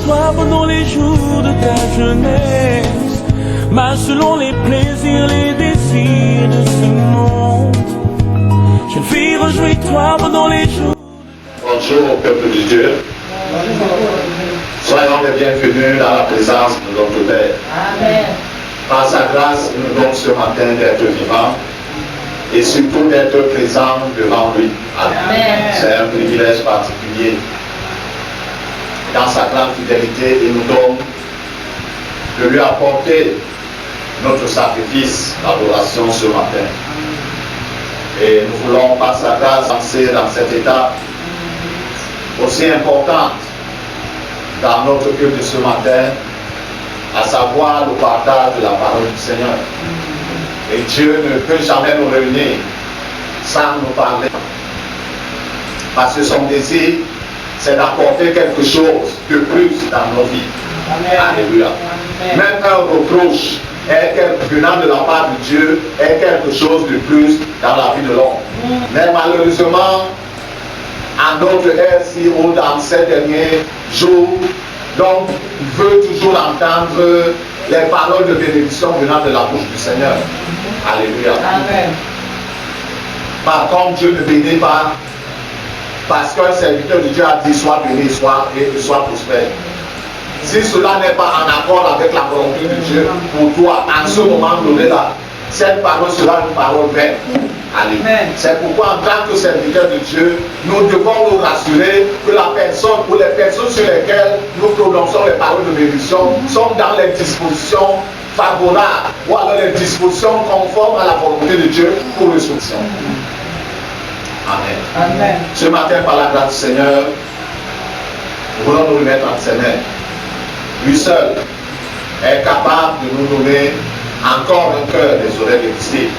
toi pendant les jours de ta jeunesse. Mais selon les plaisirs, les désirs de ce monde, je ne fais rejouer toi pendant les jours. Bonjour au peuple de Dieu. Soyons les bienvenus dans la présence de notre Père. Amen. Par sa grâce, il nous donne ce matin d'être vivants et surtout d'être présents devant lui. Amen. C'est un privilège particulier. Dans sa grande fidélité, il nous donne de lui apporter notre sacrifice d'adoration ce matin. Et nous voulons par sa grâce avancer dans cet état aussi important dans notre culte de ce matin, à savoir le partage de la parole du Seigneur. Et Dieu ne peut jamais nous réunir sans nous parler. Parce que son désir, c'est d'apporter quelque chose de plus dans nos vies. Amen. Alléluia. Amen. Même un reproche venant de la part de Dieu est quelque chose de plus dans la vie de l'homme. Mais malheureusement, à notre ère-ci ou dans ces derniers jours, l'homme veut toujours entendre les paroles de bénédiction venant de la bouche du Seigneur. Alléluia. Amen. Par contre, Dieu ne bénit pas parce qu'un serviteur de Dieu a dit soit béni, soit prospère. Si cela n'est pas en accord avec la volonté de Dieu pour toi, en ce moment donné-là, cette parole sera une parole vaine. Amen. C'est pourquoi en tant que serviteur de Dieu, nous devons nous rassurer que la personne ou les personnes sur lesquelles nous prononçons les paroles de bénédiction sont dans les dispositions favorables ou alors les dispositions conformes à la volonté de Dieu pour le soutien. Amen. Amen. Ce matin, par la grâce du Seigneur, nous voulons nous remettre entre ses mains. Lui seul est capable de nous donner encore un cœur des oreilles des disciples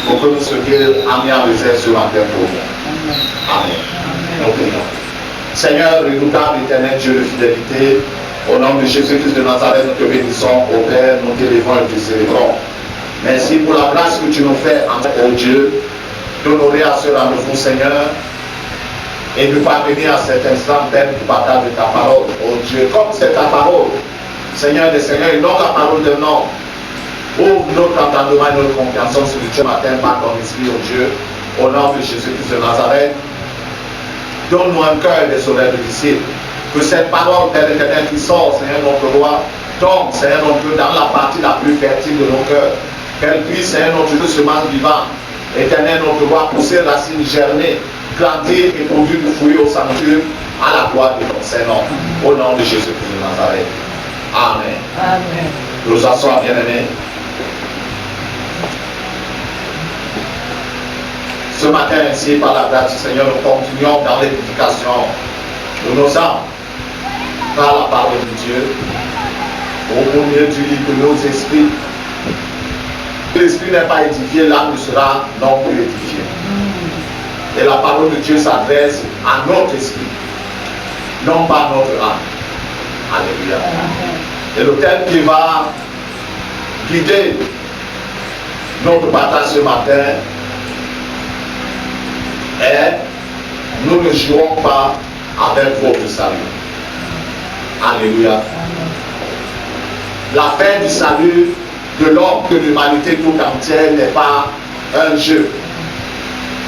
pour que nous ce qu'il a mis en réserve ce matin pour nous. Amen. Nous prions. Seigneur, redoutable, éternel Dieu de fidélité, au nom de Jésus-Christ de Nazareth, nous te bénissons, au Père, nous t'élévons et te célébrons. Merci pour la grâce que tu nous fais, ô Dieu, d'honorer à ce rendez-vous, Seigneur, et de parvenir à cet instant même du partage de ta parole, ô Dieu, comme c'est ta parole, Seigneur des Seigneurs, et non la parole d'un homme. Ouvre notre entendement et notre compréhension sur ce matin par ton esprit, ô Dieu, au nom de Jésus-Christ de Nazareth. Donne-nous un cœur des oreilles de disciples. Que cette parole, Père éternel, qui sort, Seigneur notre roi, tombe, Seigneur notre Dieu, dans la partie la plus fertile de nos cœurs. Qu'elle puisse, Seigneur notre Dieu, semence vivant, éternel notre roi, pousser racines, germer, grandir et produire du fruit au sanctuaire à la gloire de ton Saint-Nom. Au nom de Jésus-Christ de Nazareth. Amen. Amen. Nous assoyons, bien-aimés. Ce matin, ainsi, par la grâce du Seigneur, nous continuons dans l'édification de nos âmes, par la parole de Dieu, au milieu du lit de nos esprits. L'esprit n'est pas édifié, l'âme ne sera non plus édifiée. Et la parole de Dieu s'adresse à notre esprit, non pas à notre âme. Alléluia. Et le thème qui va guider notre partage ce matin est « Nous ne jouons pas avec votre salut ». Alléluia. La fin du salut de l'homme, de l'humanité tout entière n'est pas un jeu.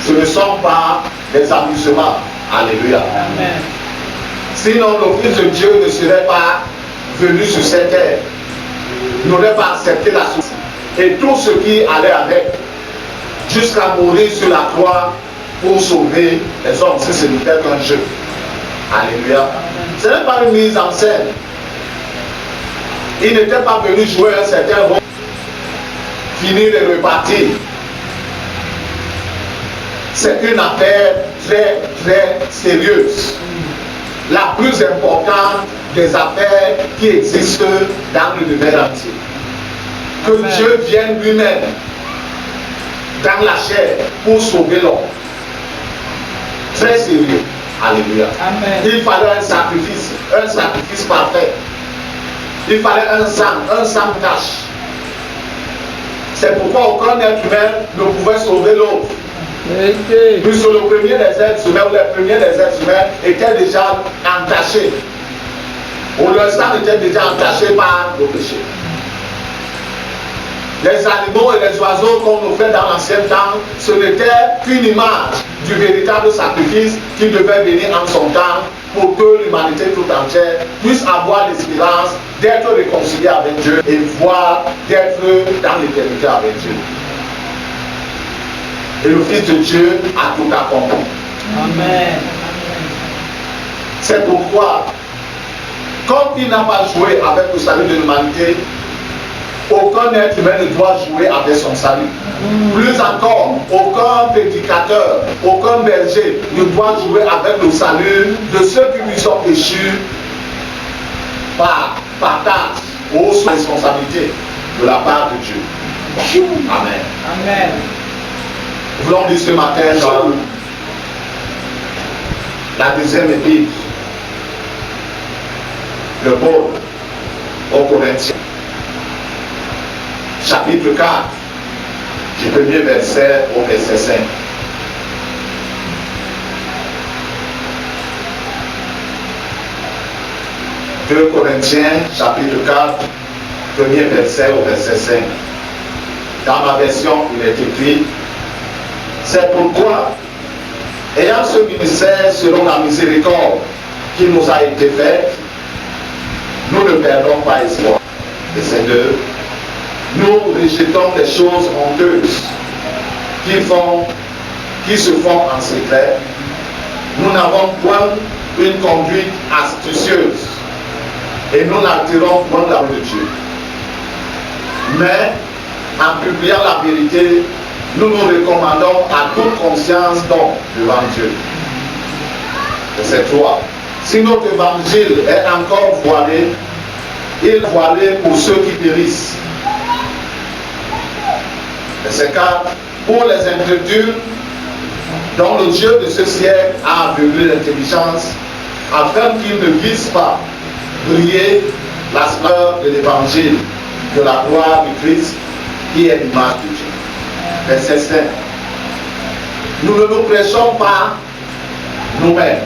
Ce ne sont pas des amusements. Alléluia. Amen. Sinon, le Fils de Dieu ne serait pas venu sur cette terre, n'aurait pas accepté la souffrance et tout ce qui allait avec, jusqu'à mourir sur la croix pour sauver les hommes. Si ce n'était qu'un jeu. Alléluia. Ce n'est pas une mise en scène. Il n'était pas venu jouer un certain rôle, finir et repartir. C'est une affaire très, très sérieuse. La plus importante des affaires qui existent dans l'univers entier. Que Amen. Dieu vienne lui-même dans la chair pour sauver l'homme. Très sérieux. Alléluia. Amen. Il fallait un sacrifice parfait. Il fallait un sang cache. C'est pourquoi aucun être humain ne pouvait sauver l'autre. Puisque le premier des êtres humains ou les premiers des êtres humains étaient déjà entachés. où leur sang était déjà entaché par nos péchés. Les animaux et les oiseaux qu'on offrait dans l'ancien temps, ce n'était qu'une image du véritable sacrifice qui devait venir en son temps pour que l'humanité tout entière puisse avoir l'espérance d'être réconciliée avec Dieu et voir d'être dans l'éternité avec Dieu. Et le Fils de Dieu a tout accompli. Amen. C'est pourquoi, comme il n'a pas joué avec le salut de l'humanité, aucun être humain ne doit jouer avec son salut. Plus encore, aucun prédicateur, aucun berger ne doit jouer avec le salut de ceux qui lui sont échus par partage ou sous responsabilité de la part de Dieu. Amen. Amen. Nous voulons dire ce matin dans la deuxième épître de Paul aux Corinthiens, chapitre 4, du premier verset au verset 5. Deux Corinthiens, chapitre 4, premier verset au verset 5. Dans ma version, il est écrit: c'est pourquoi, ayant ce ministère selon la miséricorde qui nous a été faite, nous ne perdons pas espoir. Verset 2. Nous rejetons les choses honteuses qui se font en secret. Nous n'avons point une conduite astucieuse et nous n'altérons point la parole de Dieu. Mais en publiant la vérité, nous nous recommandons à toute conscience d'homme devant Dieu. Verset 3. Si notre évangile est encore voilé, il est voilé pour ceux qui périssent. Verset 4. Pour les incrédules, dont le Dieu de ce siècle a aveuglé l'intelligence, afin qu'ils ne visent pas briller la splendeur de l'évangile, de la gloire du Christ, qui est l'image de Dieu. Verset 5. Nous ne nous prêchons pas nous-mêmes.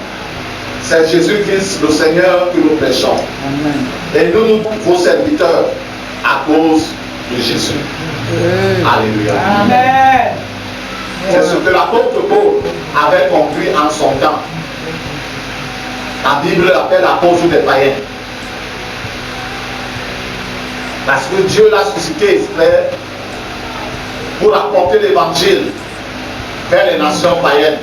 C'est Jésus-Christ, le Seigneur, que nous prêchons. Amen. Et nous, vos serviteurs, à cause de Jésus. Alléluia. Amen. C'est ce que l'apôtre Paul avait compris en son temps. La Bible appelle l'apôtre des païens. Parce que Dieu l'a suscité exprès pour apporter l'évangile vers les nations païennes.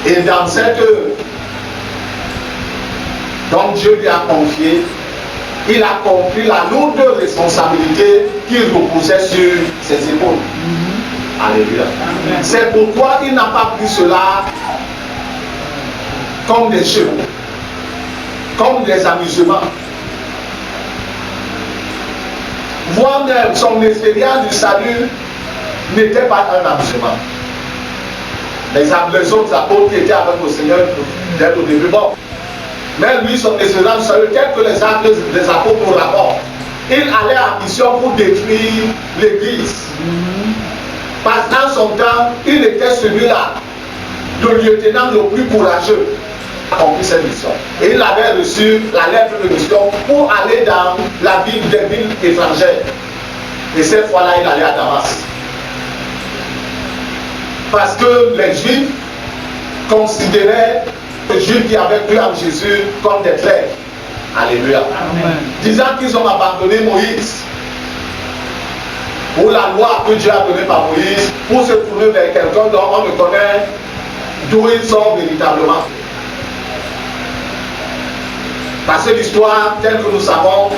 Et dans cette œuvre dont Dieu lui a confié, il a compris la lourde responsabilité qui reposait sur ses épaules. Alléluia. C'est pourquoi il n'a pas pris cela comme des jeux, comme des amusements. Voire même son expérience du salut n'était pas un amusement. Les autres apôtres qui étaient avec le Seigneur dès le début, bon. Mais lui, son expérience du salut, tel que les apôtres nous rapportent, il allait en mission pour détruire l'église. Parce qu'en son temps, il était celui-là, le lieutenant le plus courageux, a accompli cette mission. Et il avait reçu la lettre de mission pour aller dans la ville des villes étrangères. Et cette fois-là, il allait à Damas. Parce que les Juifs considéraient les Juifs qui avaient cru en Jésus comme des traîtres. Alléluia. Amen. Disant qu'ils ont abandonné Moïse pour la loi que Dieu a donnée par Moïse, pour se tourner vers quelqu'un dont on ne connaît d'où il sort véritablement. Parce que l'histoire, telle que nous savons,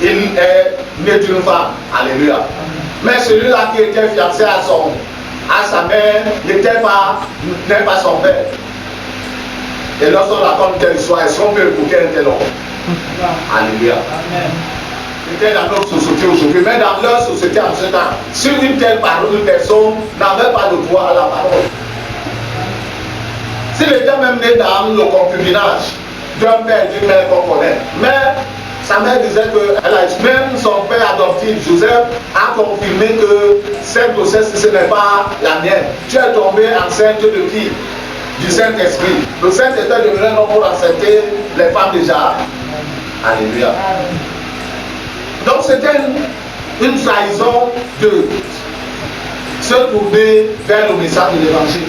il est né d'une femme. Alléluia. Mais celui-là qui était fiancé à sa mère n'était pas son père. Et lorsqu'on raconte telle histoire, est-ce qu'on peut écouter un tel homme? Alléluia. C'était dans notre société aujourd'hui, mais dans leur société en ce temps, si une telle parole, une personne n'avait pas de droit à la parole. S'il était même né dans le concubinage d'un père et d'une mère qu'on connaît, mais sa mère disait que même son père adoptif, Joseph, a confirmé que cette grossesse, ce n'est pas la mienne. Tu es tombé enceinte de qui? du Saint-Esprit. Le Saint-Esprit devenait un homme pour accepter les femmes déjà. Alléluia. Donc c'était une trahison de se tourner vers le message de l'évangile.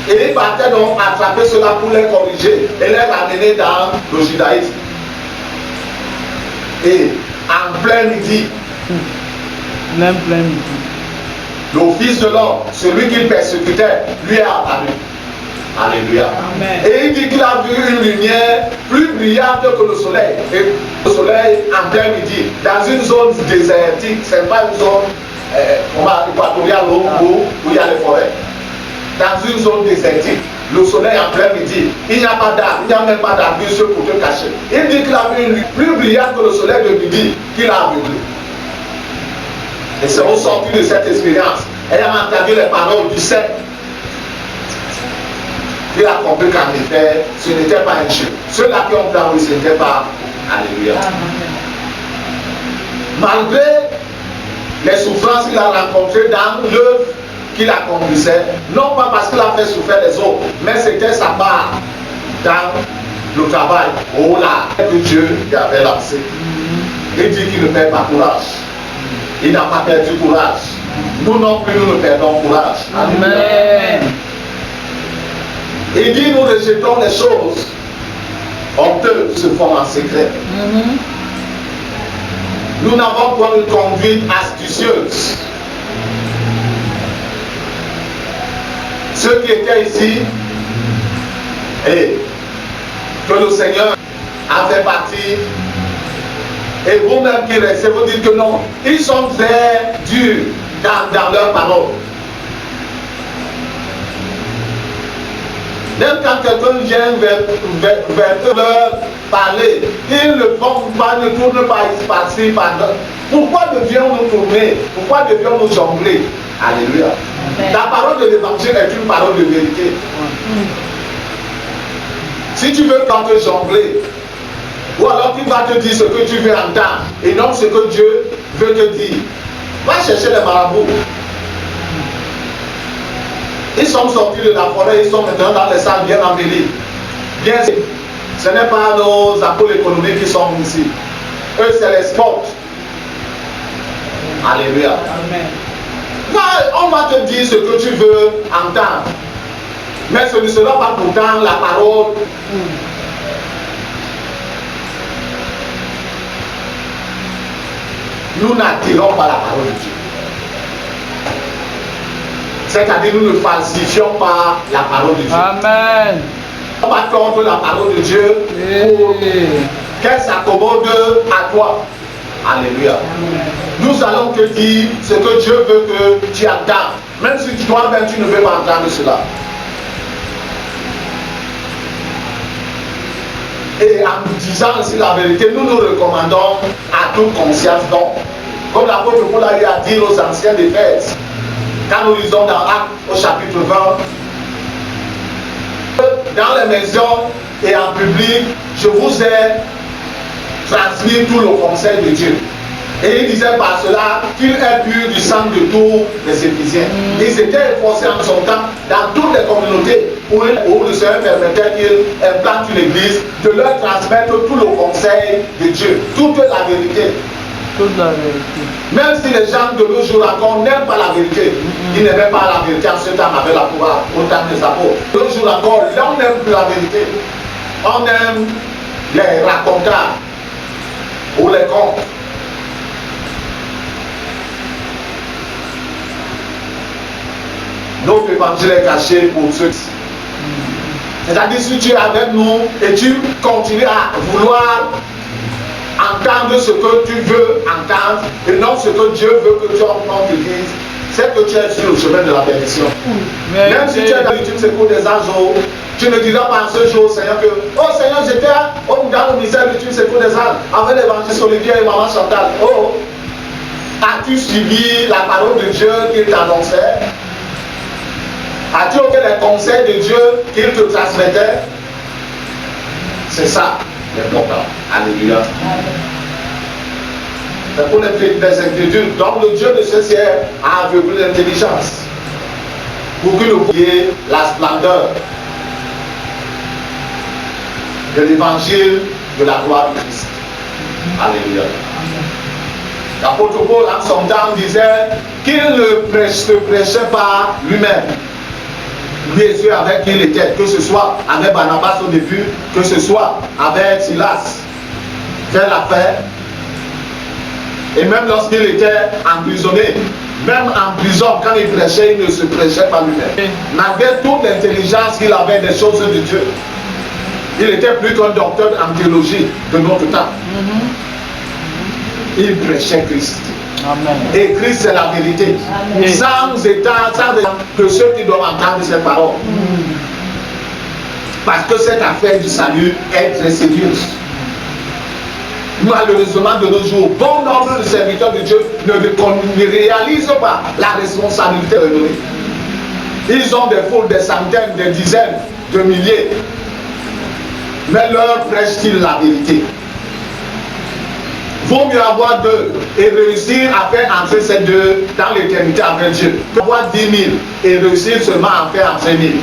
Et il partait donc attraper cela pour les corriger et les ramener dans le judaïsme. Et en plein midi, le Fils de l'homme, celui qu'il persécutait, lui a apparu. Alléluia. Amen. Et il dit qu'il a vu une lumière plus brillante que le soleil. Et le soleil en plein midi, dans une zone désertique, ce n'est pas une zone équatoriale où il y a les forêts. Dans une zone désertique, le soleil en plein midi, il n'y a pas d'arbre, il n'y a même pas d'arbustes pour te cacher. Il dit qu'il a vu une lumière plus brillante que le soleil de midi, qu'il a aveuglé. Et c'est au sortir de cette expérience, ayant entendu les paroles du Saint, il a compris qu'en effet, ce n'était pas un Dieu. Ceux-là qui ont parlé, ce n'était pas. Alléluia. Malgré les souffrances qu'il a rencontrées dans l'œuvre qu'il accomplissait, non pas parce qu'il a fait souffrir les autres, mais c'était sa part dans le travail. Oh là, que Dieu lui avait lancé. Il dit qu'il ne perd pas courage. Il n'a pas perdu courage. Nous non plus, nous ne perdons courage. Amen. Il dit, nous rejetons les choses honteuses se font en secret. Nous n'avons pas une conduite astucieuse. Ceux qui étaient ici et que le Seigneur a fait partie, et vous-même qui restez, vous dites que non, ils sont très durs dans leurs paroles. Même quand quelqu'un vient vers eux leur parler, ils ne font pas, ne tournent pas par-ci, par-là. Pourquoi devions-nous tourner? Pourquoi devions-nous jongler? Alléluia. Amen. La parole de l'évangile est une parole de vérité. Si tu veux quand te jongler, ou alors tu vas te dire ce que tu veux entendre, et non ce que Dieu veut te dire, va chercher les marabouts. Ils sont sortis de la forêt, ils sont maintenant dans les salles bien embellies. Bien, ce n'est pas nos apôtres économiques qui sont ici. Eux, c'est les sports. Alléluia. Amen. On va te dire ce que tu veux entendre. Mais ce ne sera pas pourtant la parole. Nous n'attirons pas la parole de Dieu. C'est-à-dire, nous ne falsifions pas la parole de Dieu. Amen. On va contre la parole de Dieu pour qu'elle s'accommode à toi. Alléluia. Amen. Nous allons te dire ce que Dieu veut que tu entendes. Même si toi-même tu ne veux pas entendre cela. Et en disant ainsi la vérité, nous nous recommandons à toute conscience. Donc, comme l'apôtre Paul a dit aux anciens d'Éphèse, quand nous lisons dans Actes au chapitre 20, dans les maisons et en public, je vous ai transmis tout le conseil de Dieu. Et il disait par cela qu'il est pur du sang de tous les Éphésiens. Ils étaient efforcés en son temps dans toutes les communautés où le Seigneur permettait qu'il implante une église, de leur transmettre tout le conseil de Dieu, toute la vérité. Toute la vérité. Même si les gens de nos jours encore n'aiment pas la vérité, ils n'aimaient pas la vérité en ce temps avec la pouvoir, autant des apôtres. De nos jours encore, là on n'aime plus la vérité. On aime les racontars ou les contes. Notre évangile est caché pour ceux-ci. C'est-à-dire, si tu es avec nous et tu continues à vouloir entendre ce que tu veux entendre et non ce que Dieu veut que tu entends te dise, c'est que tu es sur le chemin de la bénédiction. Même si tu es dans l'ultime secours des anges, tu ne diras pas en ce jour, Seigneur, que oh Seigneur, j'étais dans le ministère de l'ultime secours des anges avec l'évangile Olivier et maman Chantal. Oh, as-tu suivi la parole de Dieu qu'il t'annonçait? As-tu obéi les conseils de Dieu qu'il te transmettait? C'est ça l'important. Alléluia. C'est pour les incrédules. Donc le Dieu de ce ciel a aveuglé l'intelligence pour que vous voyez la splendeur de l'évangile de la gloire de Christ. Alléluia. L'apôtre Paul, en son temps, disait qu'il ne prêchait pas lui-même. Lui et ceux avec qui il était, que ce soit avec Barnabas au début, que ce soit avec Silas, faire l'affaire. Et même lorsqu'il était emprisonné, même en prison, quand il prêchait, il ne se prêchait pas lui-même. Malgré toute l'intelligence qu'il avait des choses de Dieu, il était plus qu'un docteur en théologie de notre temps. Il prêchait Christ. Amen. Et Christ, c'est la vérité. Amen. Sans état, que ceux qui doivent entendre ces paroles. Parce que cette affaire du salut est très sérieuse. Malheureusement, de nos jours, bon nombre de serviteurs de Dieu ne réalisent pas la responsabilité de nous. Ils ont des foules, des centaines, des dizaines de milliers. Mais leur prêche-t-il la vérité? Vaut mieux avoir deux et réussir à faire entrer ces deux dans l'éternité avec Dieu que avoir 10 000 et réussir seulement à faire entrer 1000.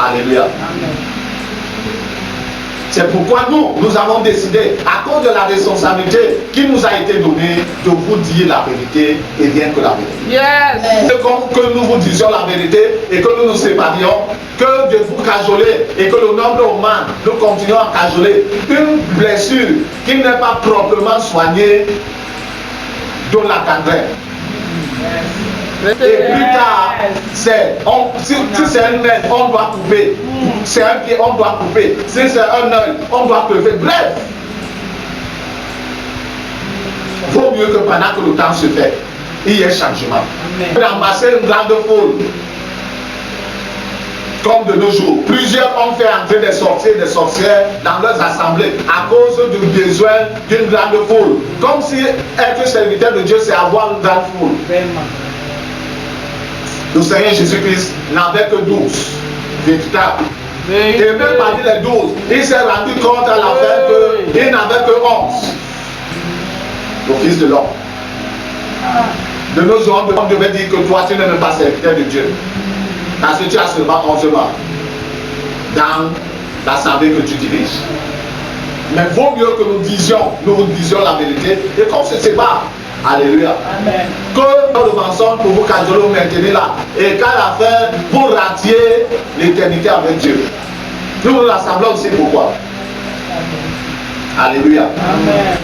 Alléluia. Amen. C'est pourquoi nous avons décidé, à cause de la responsabilité qui nous a été donnée, de vous dire la vérité et rien que la vérité. Yes. Que nous vous disions la vérité et que nous nous séparions, que de vous cajoler et que le nombre humain, nous continuons à cajoler. Une blessure qui n'est pas proprement soignée donne la gangrène. Et plus tard, si c'est un nez, on doit couper. C'est un pied, on doit couper. Si c'est un œil, on doit lever. Bref, vaut mieux que pendant que le temps se fait, il y ait changement. Ramasser une grande foule, comme de nos jours. Plusieurs ont fait entrer des sorciers et des sorcières dans leurs assemblées à cause du besoin d'une grande foule. Comme si être serviteur de Dieu, c'est avoir une grande foule. Vraiment. Le Seigneur Jésus-Christ n'avait que 12 véritables. Et même parmi les 12, il s'est rendu compte à la fin qu'il n'avait que 11. Le Fils de l'homme. De nos jours, on devait dire que toi, tu n'es même pas serviteur de Dieu. Parce que tu as seulement 11 membres dans l'assemblée que tu diriges. Mais vaut mieux que nous disions la vérité et qu'on se sépare. Alléluia. Amen. Que le mensonge pour vous cajoler ou maintenir là. Et qu'à la fin, vous ratiez l'éternité avec Dieu. Nous nous rassemblons aussi pourquoi? Alléluia. Amen.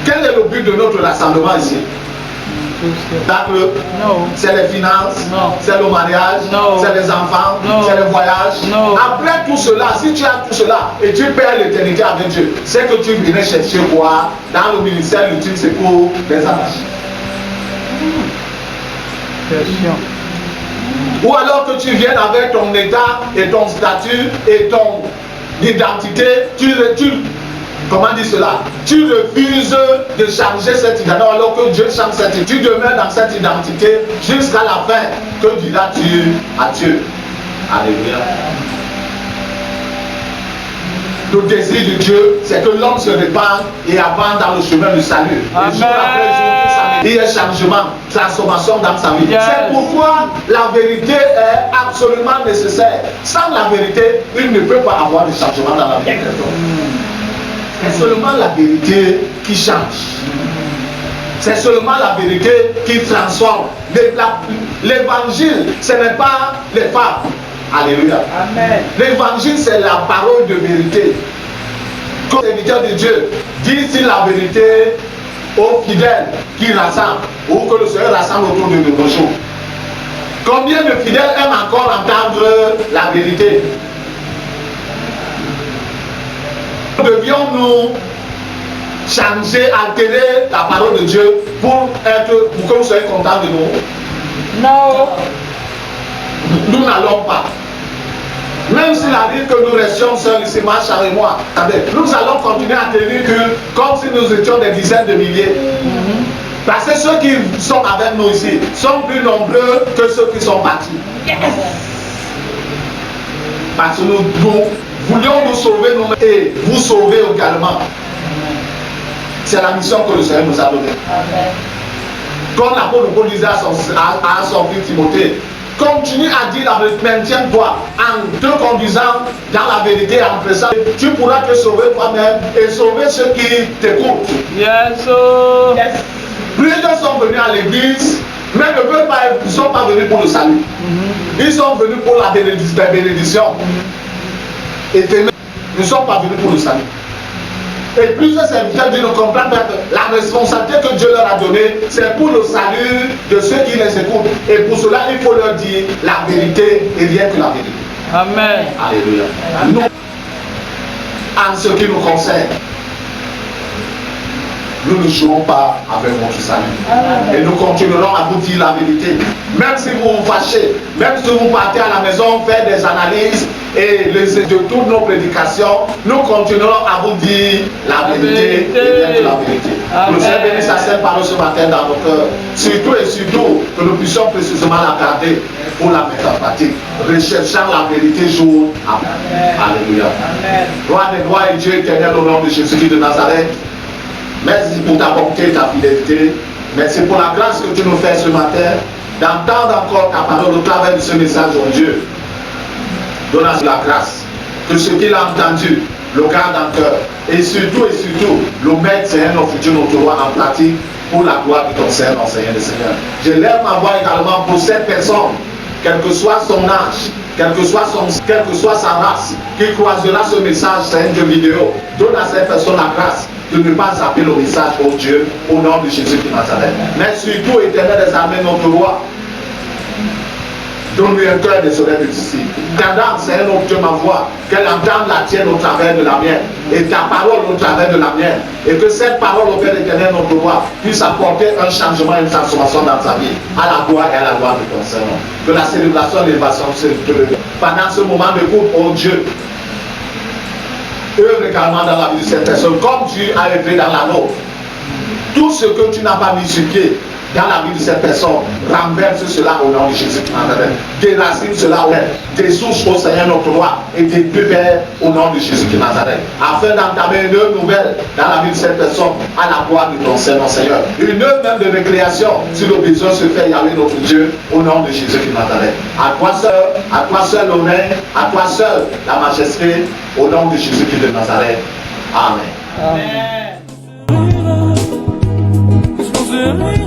Quel est le but de notre rassemblement ici? Non. C'est les finances, Non. c'est le mariage, Non. c'est les enfants, Non. c'est le voyage. Non. Après tout cela, si tu as tout cela et tu perds l'éternité avec Dieu, c'est que tu venais chercher quoi? Dans le ministère, l'utile c'est pour les arraches. Question. Ou alors que tu viennes avec ton état et ton statut et ton identité, comment dire cela? Tu refuses de changer cette identité alors que Dieu change cette identité. Tu demeures dans cette identité jusqu'à la fin. Que diras-tu à Dieu? Alléluia. Le désir de Dieu, c'est que l'homme se répande et avance dans le chemin du salut. Et jour après jour, il y a changement, transformation dans sa vie. Yes. C'est pourquoi la vérité est absolument nécessaire. Sans la vérité, il ne peut pas avoir de changement dans la vie. C'est seulement la vérité qui change. C'est seulement la vérité qui transforme. L'évangile, ce n'est pas les fables. Alléluia. Amen. L'évangile, c'est la parole de vérité. Comme serviteur de Dieu, dit-il la vérité aux fidèles qui rassemblent ou que le Seigneur rassemble autour de nos jours. Combien de fidèles aiment encore entendre la vérité? Devions-nous changer, altérer la parole de Dieu pour que vous soyez contents de nous? Non. Nous n'allons pas. Même s'il arrive que nous restions seuls ici, Macha et moi, nous allons continuer à tenir comme si nous étions des dizaines de milliers. Parce que ceux qui sont avec nous ici sont plus nombreux que ceux qui sont partis. Yes. Parce que nous voulions nous sauver nous-mêmes et vous sauver également. C'est la mission que le Seigneur nous a donnée. Comme l'apôtre Paul disait à son fils Timothée, Continue à dire la vérité, maintiens-toi en te conduisant dans la vérité, en faisant. Tu pourras te sauver toi-même et sauver ceux qui t'écoutent. Yes, oh. Yes. Plusieurs sont venus à l'église, mais ne sont pas venus pour le salut. Ils sont venus pour la bénédiction. Et ils ne sont pas venus pour le salut. Et plusieurs serviteurs disent ne comprennent pas que la responsabilité que Dieu leur a donnée, c'est pour le salut de ceux qui les écoutent. Et pour cela, il faut leur dire la vérité et rien que la vérité. Amen. Alléluia. Nous, en ce qui nous concerne, nous ne jouons pas avec votre salut. Et nous continuerons à vous dire la vérité. Même si vous vous fâchez, même si vous partez à la maison faire des analyses et de toutes nos prédications, nous continuerons à vous dire la vérité et bien la vérité. Nous sommes bénis à cette parole ce matin dans nos cœurs. Surtout et surtout que nous puissions précisément la garder pour la mettre en pratique. Recherchant la vérité jour après. Alléluia. Gloire et Dieu éternel au nom de Jésus-Christ de Nazareth. Merci pour ta bonté, ta fidélité. Merci pour la grâce que tu nous fais ce matin d'entendre encore ta parole au travers de ce message, oh Dieu. Donne-nous la grâce que ce qu'il a entendu le garde en cœur. Et surtout, le mettre, Seigneur, notre Dieu, notre roi en pratique pour la gloire de ton Seigneur, Seigneur, Seigneur. Je lève ma voix également pour cette personne, quel que soit son âge, quelle que soit sa race, qui croisera ce message, Seigneur, de vidéo. Donne à cette personne la grâce de ne pas zapper le message, oh Dieu, au nom de Jésus de Nazareth. Mais surtout, éternel des armées, notre roi, donne-lui un cœur des oreilles de disciple. Qu'entende, Seigneur, notre Dieu, ma voix, qu'elle entende la tienne au travers de la mienne, et ta parole au travers de la mienne, et que cette parole, au Père éternel, notre roi, puisse apporter un changement, une transformation dans sa vie, à la gloire et à la gloire de ton Seigneur. Que la célébration et l'élévation se déroule. Pendant ce moment de coupe, oh Dieu, œuvre également dans la vie de cette personne, comme tu as œuvré dans la nôtre. Tout ce que tu n'as pas mis sur pied dans la vie de cette personne, renverse cela au nom de Jésus. Déracine cela au Père. Dessouche au Seigneur notre roi et dépupère au nom de Jésus de Nazareth. Afin d'entamer une œuvre nouvelle dans la vie de cette personne, à la gloire de ton Seigneur. Une œuvre même de récréation, si le besoin se fait, Yahweh notre Dieu, au nom de Jésus de Nazareth. À toi seul l'honneur, à toi seul la majesté, au nom de Jésus de Nazareth. Amen. Amen. Excusez-moi.